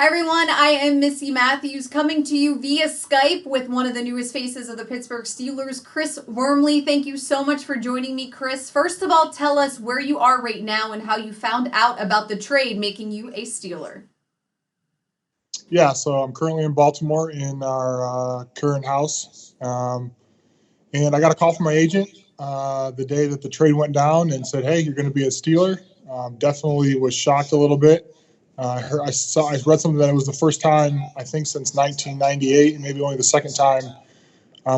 Hi everyone, I am Missi Matthews coming to you via Skype with one of the newest faces of the Pittsburgh Steelers, Chris Wormley. Thank you so much for joining me, Chris. First of all, tell us where you are right now and how you found out about the trade making you a Steeler. Yeah, so I'm currently in Baltimore in our current house. And I got a call from my agent the day that the trade went down and said, hey, you're going to be a Steeler. Definitely was shocked a little bit. I read something that it was the first time, I think, since 1998, and maybe only the second time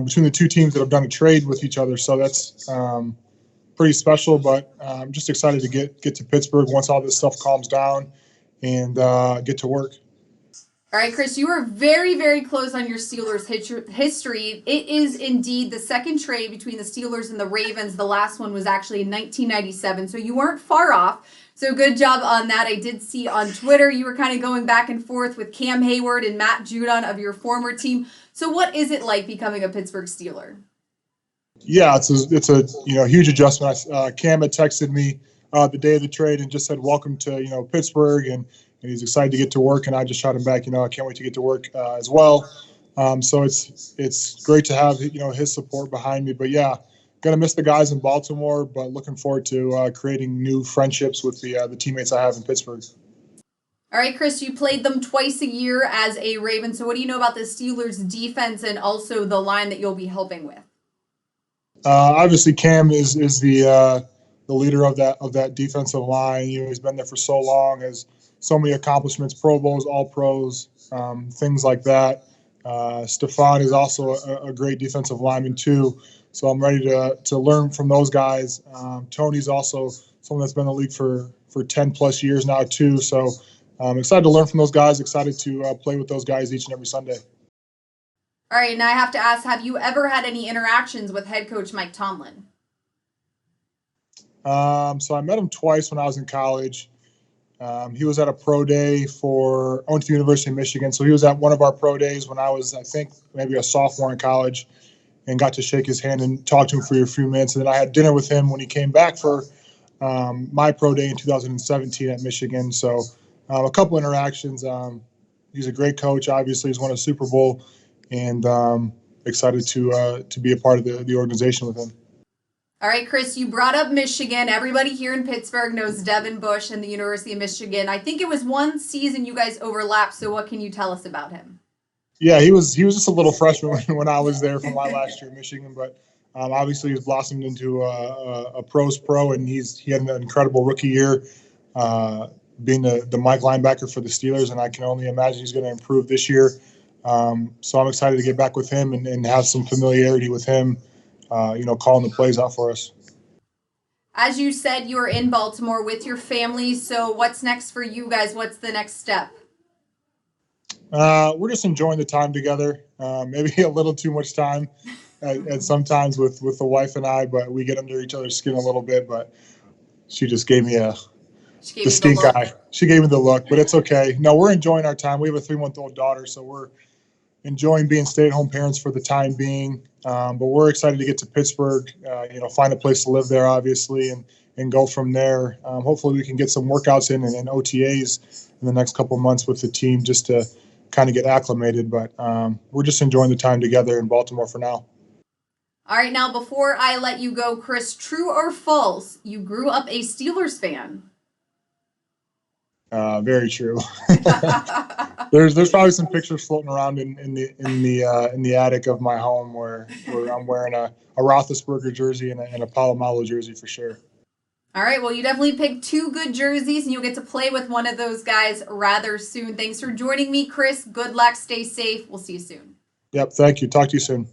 between the two teams that have done a trade with each other. So that's pretty special, but I'm just excited to get to Pittsburgh once all this stuff calms down and get to work. All right, Chris, you are very, very close on your Steelers history. It is indeed the second trade between the Steelers and the Ravens. The last one was actually in 1997, so you weren't far off. So good job on that. I did see on Twitter you were kind of going back and forth with Cam Hayward and Matt Judon of your former team. So what is it like becoming a Pittsburgh Steeler? Yeah, it's a huge adjustment. Cam had texted me the day of the trade and just said, welcome to Pittsburgh, and he's excited to get to work. And I just shot him back, I can't wait to get to work as well. So it's great to have his support behind me. But yeah, gonna miss the guys in Baltimore, but looking forward to creating new friendships with the teammates I have in Pittsburgh. All right, Chris, you played them twice a year as a Raven. So what do you know about the Steelers defense and also the line that you'll be helping with? Obviously, Cam is the leader of that defensive line. He's been there for so long, has so many accomplishments, Pro Bowls, All Pros, things like that. Stefan is also a great defensive lineman too. So I'm ready to learn from those guys. Tony's also someone that's been in the league for 10 plus years now too. So I'm excited to learn from those guys. Excited to play with those guys each and every Sunday. All right, and I have to ask, have you ever had any interactions with head coach Mike Tomlin? So I met him twice when I was in college. He was at a pro day I went to the University of Michigan. So he was at one of our pro days when I was, I think, maybe a sophomore in college, and got to shake his hand and talk to him for a few minutes. And then I had dinner with him when he came back for my pro day in 2017 at Michigan. So a couple interactions. He's a great coach. Obviously, he's won a Super Bowl, and excited to be a part of the organization with him. All right, Chris, you brought up Michigan. Everybody here in Pittsburgh knows Devin Bush and the University of Michigan. I think it was one season you guys overlapped, so what can you tell us about him? Yeah, he was just a little freshman when I was there for my last year in Michigan, but obviously he's blossomed into a pro's pro, and he had an incredible rookie year, being the Mike linebacker for the Steelers, and I can only imagine he's going to improve this year. So I'm excited to get back with him and have some familiarity with him, calling the plays out for us. As you said, you are in Baltimore with your family. So what's next for you guys? What's the next step? We're just enjoying the time together. Maybe a little too much time at sometimes with the wife and I, but we get under each other's skin a little bit. But she just gave me the stink eye. She gave me the look, but it's okay. No, we're enjoying our time. We have a 3-month-old daughter, so we're enjoying being stay-at-home parents for the time being. But we're excited to get to Pittsburgh, find a place to live there, obviously, and go from there. Hopefully we can get some workouts in and OTAs in the next couple of months with the team just to kind of get acclimated. But we're just enjoying the time together in Baltimore for now. All right, now before I let you go, Chris, true or false, you grew up a Steelers fan? Very true. There's probably some pictures floating around in the attic of my home where I'm wearing a Roethlisberger jersey and a Palomalo jersey for sure. All right, well, you definitely picked two good jerseys, and you'll get to play with one of those guys rather soon. Thanks for joining me, Chris. Good luck. Stay safe. We'll see you soon. Yep, thank you. Talk to you soon.